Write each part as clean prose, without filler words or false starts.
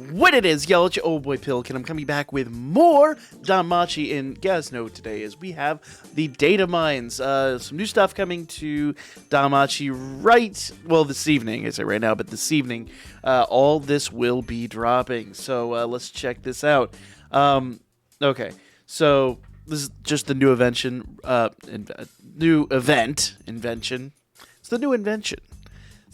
What it is, y'all, it's your old boy Pilk, and I'm coming back with more Danmachi, and you guys know today is we have the data mines. Some new stuff coming to Danmachi this evening, I say right now, but this evening, all this will be dropping. So let's check this out. Okay, so this is just the new invention. It's the new invention. It's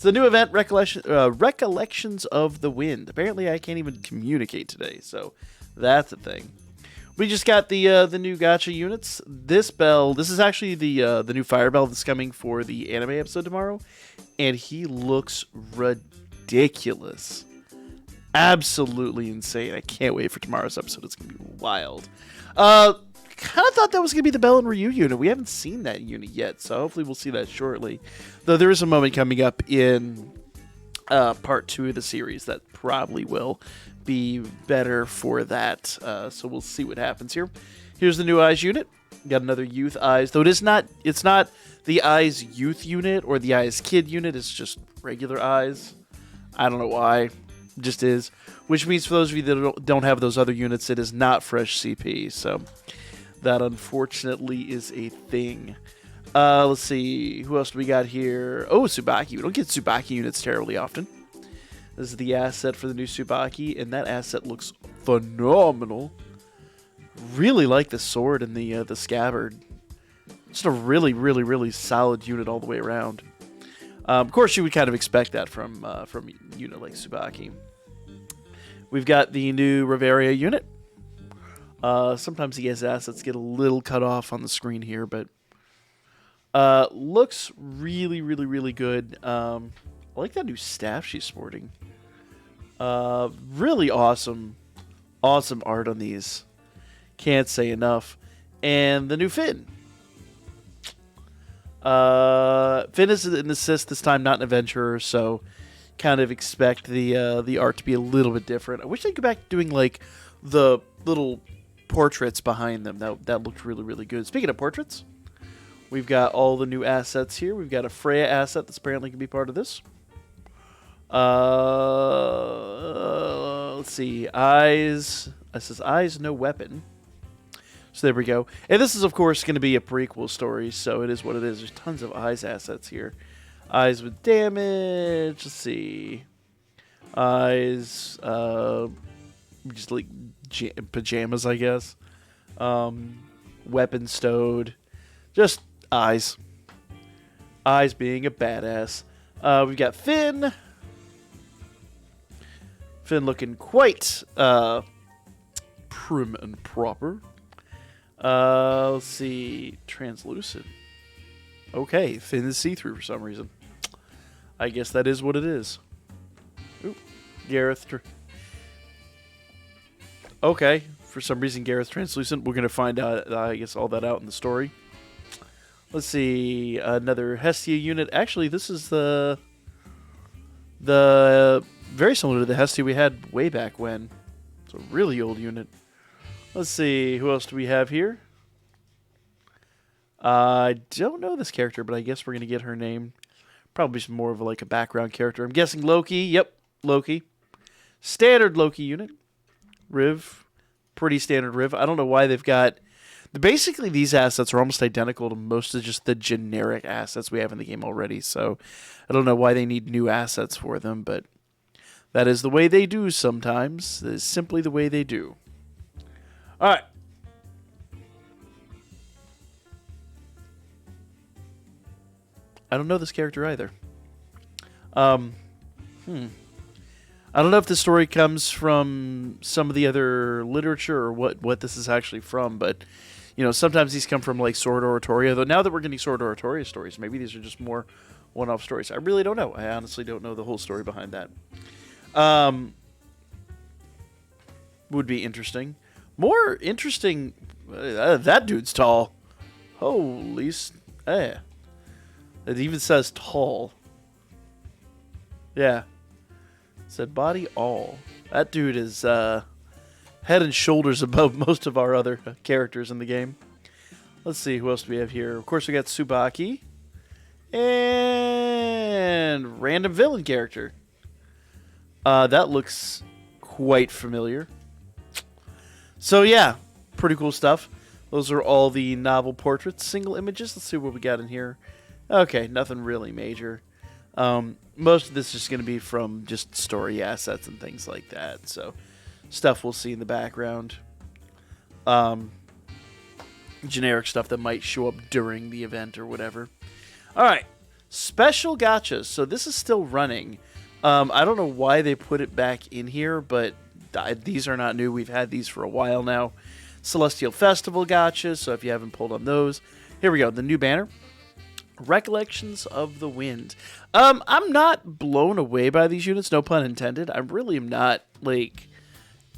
the new event, Recollections of the Wind. Apparently, I can't even communicate today, so that's a thing. We just got the new gacha units. This is actually the new fire bell that's coming for the anime episode tomorrow, and he looks ridiculous. Absolutely insane. I can't wait for tomorrow's episode. It's going to be wild. Kind of thought that was going to be the Bell and Ryu unit. We haven't seen that unit yet, so hopefully we'll see that shortly. Though there is a moment coming up in part 2 of the series that probably will be better for that. So we'll see what happens here. Here's the new Eyes unit. Got another Youth Eyes, though it's not the Eyes Youth unit or the Eyes Kid unit. It's just regular Eyes. I don't know why. It just is. Which means for those of you that don't have those other units, it is not fresh CP. So that unfortunately is a thing. Let's see. Who else do we got here? Oh, Tsubaki. We don't get Tsubaki units terribly often. This is the asset for the new Tsubaki, and that asset looks phenomenal. Really like the sword and the scabbard. Just a really, really, really solid unit all the way around. Of course, you would kind of expect that from a unit like Tsubaki. We've got the new Reveria unit. Sometimes his assets get a little cut off on the screen here, but looks really, really, really good. I like that new staff she's sporting. Really awesome art on these. Can't say enough. And the new Finn. Finn is an assist this time, not an adventurer, so kind of expect the art to be a little bit different. I wish they'd go back to doing like the little portraits behind them. That looked really, really good. Speaking of portraits, we've got all the new assets here. We've got a Freya asset that's apparently going to be part of this. Let's see. Eyes. It says Eyes, no weapon. So there we go. And this is, of course, going to be a prequel story, so it is what it is. There's tons of Eyes assets here. Eyes with damage. Let's see. Eyes. Just like pajamas, I guess. Weapon stowed. Just Eyes. Eyes being a badass. We've got Finn. Finn looking quite prim and proper. Let's see. Translucent. Okay, Finn is see-through for some reason. I guess that is what it is. Ooh, Gareth. Okay, for some reason Gareth's translucent. We're going to find out, I guess, all that out in the story. Let's see, another Hestia unit. Actually, this is the very similar to the Hestia we had way back when. It's a really old unit. Let's see, who else do we have here? I don't know this character, but I guess we're going to get her name. Probably some more of like a background character. I'm guessing Loki. Yep, Loki. Standard Loki unit. Riv. Pretty standard Riv. I don't know why they've got... Basically, these assets are almost identical to most of just the generic assets we have in the game already, so I don't know why they need new assets for them, but that is the way they do sometimes. That is simply the way they do. Alright. I don't know this character either. I don't know if the story comes from some of the other literature or what this is actually from, but you know, sometimes these come from like Sword Oratoria. Though now that we're getting Sword Oratoria stories, maybe these are just more one-off stories. I really don't know. I honestly don't know the whole story behind that. Would be interesting. More interesting. That dude's tall. Holy, it even says tall. Yeah. Said body all. That dude is head and shoulders above most of our other characters in the game. Let's see, who else do we have here? Of course, we got Tsubaki. And random villain character. That looks quite familiar. So yeah, pretty cool stuff. Those are all the novel portraits, single images. Let's see what we got in here. Okay, nothing really major. Most of this is just going to be from just story assets and things like that. So stuff we'll see in the background. Generic stuff that might show up during the event or whatever. All right, special gachas. So this is still running. I don't know why they put it back in here, but these are not new. We've had these for a while now. Celestial Festival gachas. So if you haven't pulled on those, here we go. The new banner. Recollections of the Wind. I'm not blown away by these units, no pun intended. I really am not, like,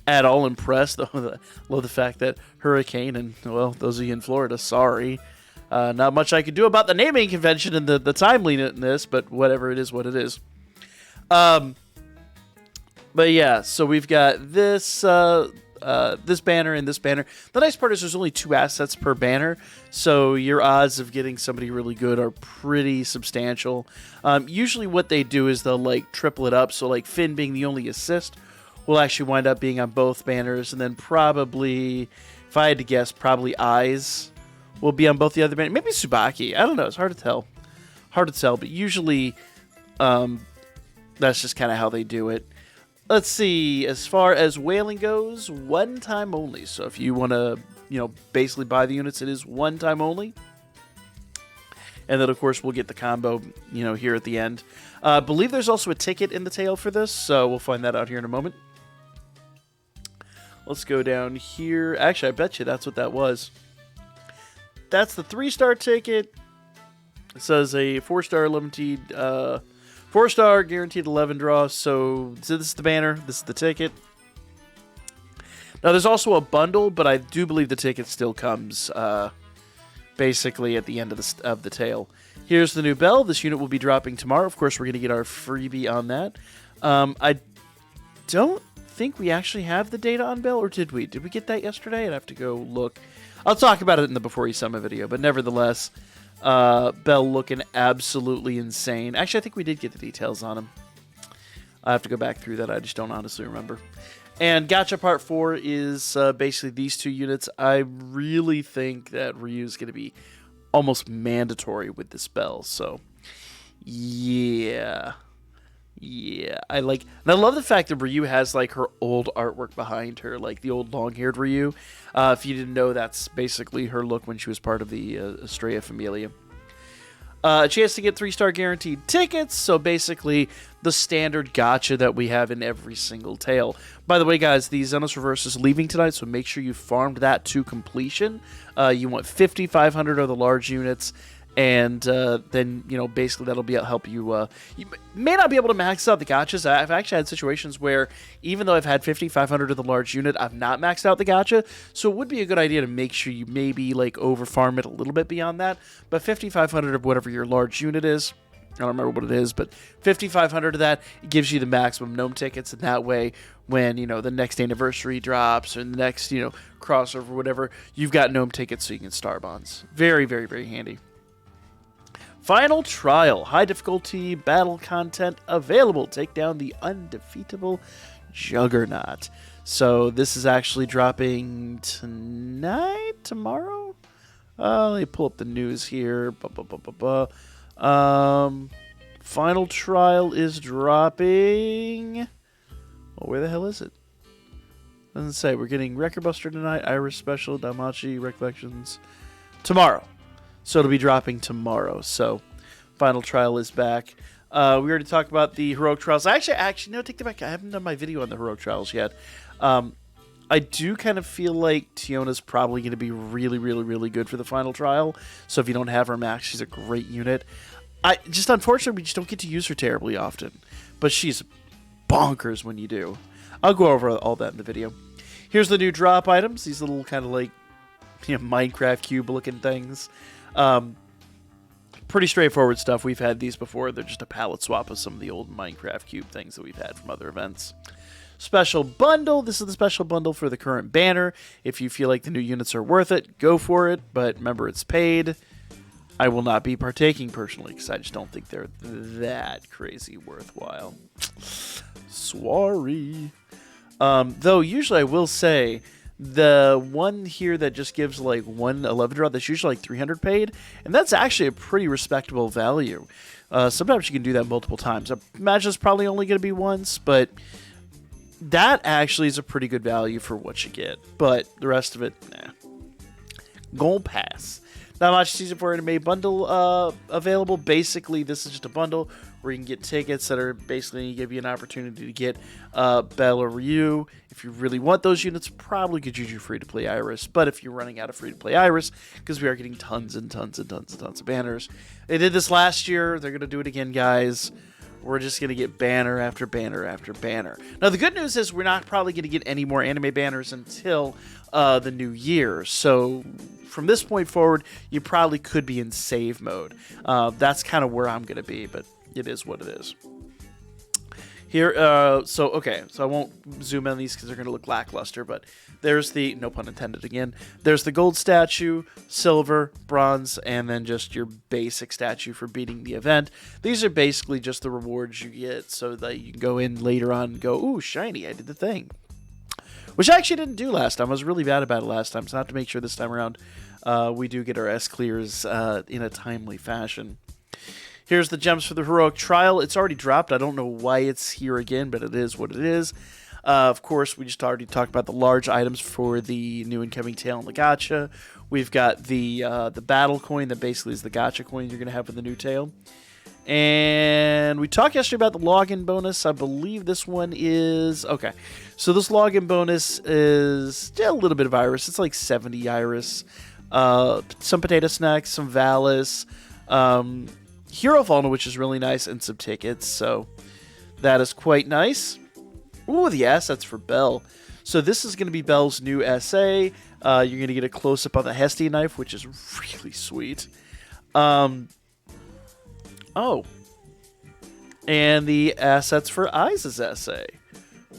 at all impressed, though. Love the fact that Hurricane, and, well, those of you in Florida, sorry. Not much I could do about the naming convention and the timeliness in this, but whatever, it is what it is. But yeah, so we've got this... this banner and this banner. The nice part is there's only 2 assets per banner, so your odds of getting somebody really good are pretty substantial. Usually what they do is they'll like triple it up, so like Finn being the only assist will actually wind up being on both banners, and then probably, if I had to guess, probably Eyes will be on both the other banners. Maybe Tsubaki. I don't know. It's hard to tell. But usually that's just kind of how they do it. Let's see, as far as whaling goes, 1 time only. So if you want to, basically buy the units, it is 1 time only. And then, of course, we'll get the combo, here at the end. I believe there's also a ticket in the tail for this, so we'll find that out here in a moment. Let's go down here. Actually, I bet you that's what that was. That's the 3-star ticket. It says a 4-star limited... 4-star, guaranteed 11 draws. So this is the banner. This is the ticket. Now, there's also a bundle, but I do believe the ticket still comes basically at the end of the tail. Here's the new bell. This unit will be dropping tomorrow. Of course, we're going to get our freebie on that. I don't think we actually have the data on bell, or did we? Did we get that yesterday? I'd have to go look. I'll talk about it in the Before You Summit video, but nevertheless... Bell looking absolutely insane. Actually, I think we did get the details on him. I have to go back through that. I just don't honestly remember. And Gacha Part 4 is basically these 2 units. I really think that Ryu is going to be almost mandatory with this Bell. So, yeah. Yeah, and I love the fact that Ryu has like her old artwork behind her, like the old long-haired Ryu. If you didn't know, that's basically her look when she was part of the Estrella Familia. A chance to get 3-star guaranteed tickets, so basically the standard gacha that we have in every single tail. By the way, guys, the Xenos Reverse is leaving tonight, so make sure you farmed that to completion. You want 5,500 of the large units. And then, basically that'll help you. You may not be able to max out the gachas. I've actually had situations where even though I've had 5,500 of the large unit, I've not maxed out the gacha. So it would be a good idea to make sure you maybe over farm it a little bit beyond that. But 5,500 of whatever your large unit is, I don't remember what it is, but 5,500 of that gives you the maximum gnome tickets. And that way, when, the next anniversary drops or the next, crossover, whatever, you've got gnome tickets so you can star bonds. Very, very, very handy. Final Trial. High difficulty battle content available. Take down the undefeatable Juggernaut. So this is actually dropping tomorrow? Let me pull up the news here. Final Trial is dropping... Well, where the hell is it? Doesn't say. We're getting Record Buster tonight, Iris Special, Danmachi, Recollections tomorrow. So it'll be dropping tomorrow. So Final Trial is back. We already talked about the Heroic Trials. Actually, no, take that back. I haven't done my video on the Heroic Trials yet. I do kind of feel like Tiona's probably going to be really, really, really good for the Final Trial. So if you don't have her max, she's a great unit. Unfortunately, we just don't get to use her terribly often. But she's bonkers when you do. I'll go over all that in the video. Here's the new drop items. These little kind of Minecraft cube looking things. Pretty straightforward stuff. We've had these before. They're just a palette swap of some of the old Minecraft cube things that we've had from other events. Special bundle. This is the special bundle for the current banner. If you feel like the new units are worth it, go for it. But remember, it's paid. I will not be partaking personally because I just don't think they're that crazy worthwhile. Sorry. Though usually I will say the one here that just gives like 111 draw, that's usually like 300 paid, and that's actually a pretty respectable value. Sometimes you can do that multiple times. I imagine it's probably only going to be once, but that actually is a pretty good value for what you get. But the rest of it, nah. Gold Pass. Danmachi Season 4 Anime Bundle available. Basically, this is just a bundle where you can get tickets that are basically going to give you an opportunity to get Bell or Ryu. If you really want those units, probably could use your free-to-play Iris. But if you're running out of free-to-play Iris, because we are getting tons and tons and tons and tons of banners. They did this last year. They're going to do it again, guys. We're just going to get banner after banner after banner. Now, the good news is we're not probably going to get any more anime banners until the new year. So from this point forward, you probably could be in save mode. That's kind of where I'm going to be, but it is what it is. Here, so I won't zoom in on these because they're going to look lackluster, but there's the, no pun intended again, there's the gold statue, silver, bronze, and then just your basic statue for beating the event. These are basically just the rewards you get so that you can go in later on and go, ooh, shiny, I did the thing. Which I actually didn't do last time. I was really bad about it last time, so I have to make sure this time around we do get our S-clears in a timely fashion. Here's the gems for the Heroic Trial. It's already dropped. I don't know why it's here again, but it is what it is. Of course, we just already talked about the large items for the new incoming tail and the gacha. We've got the battle coin that basically is the gacha coin you're going to have with the new tail. And we talked yesterday about the login bonus. I believe this one is... Okay, so this login bonus is still a little bit of Iris. It's like 70 Iris. Some potato snacks, some Valis, Hero Fauna, which is really nice, and some tickets. So that is quite nice. Ooh, the assets for Bell. So this is going to be Bell's new SA. You're going to get a close-up on the Hestia knife, which is really sweet. Oh. And the assets for Aiza's SA,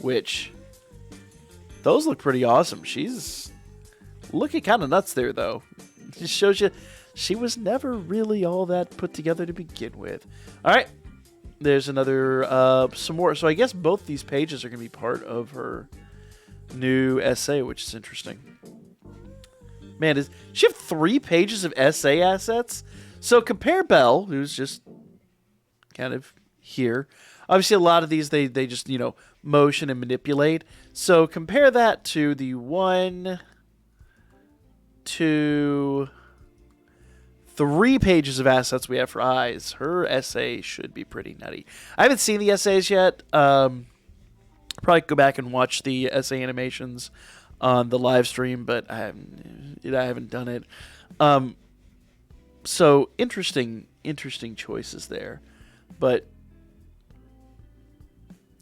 which, those look pretty awesome. She's looking kind of nuts there, though. It just shows you she was never really all that put together to begin with. All right. There's another, some more. So I guess both these pages are going to be part of her new essay, which is interesting. Man, does she have 3 pages of essay assets? So compare Belle, who's just kind of here. Obviously, a lot of these, they just, you know, motion and manipulate. So compare that to the 1, 2, 3 pages of assets we have for Eyes. Her essay should be pretty nutty. I haven't seen the essays yet. Probably go back and watch the essay animations on the live stream, but I haven't done it. So interesting choices there, but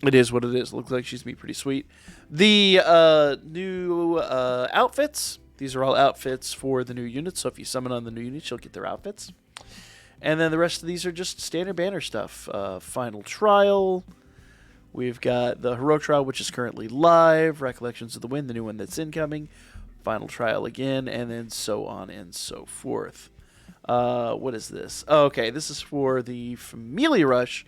it is what it is. Looks like she's gonna be pretty sweet. The new outfits. These are all outfits for the new units, so if you summon on the new units, you'll get their outfits. And then the rest of these are just standard banner stuff. Final Trial. We've got the Heroic Trial, which is currently live. Recollections of the Wind, the new one that's incoming. Final Trial again, and then so on and so forth. What is this? Oh, okay, this is for the Familia Rush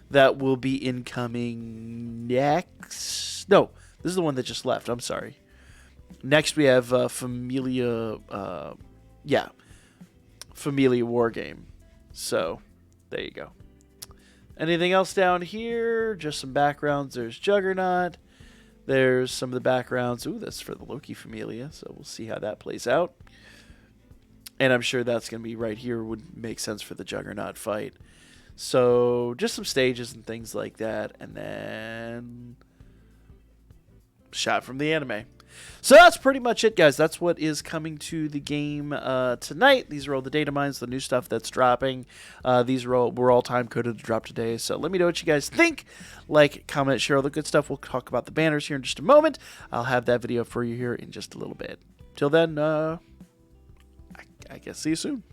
that will be incoming next. No, this is the one that just left. I'm sorry. Next, we have Familia War Game. So, there you go. Anything else down here? Just some backgrounds. There's Juggernaut. There's some of the backgrounds. Ooh, that's for the Loki Familia, so we'll see how that plays out. And I'm sure that's going to be right here. Would make sense for the Juggernaut fight. So, just some stages and things like that. And then, shot from the anime. So that's pretty much it, guys. That's what is coming to the game tonight. These are all the data mines, the new stuff that's dropping. These were all time-coded to drop today. So let me know what you guys think. Like, comment, share all the good stuff. We'll talk about the banners here in just a moment. I'll have that video for you here in just a little bit. Till then, I guess see you soon.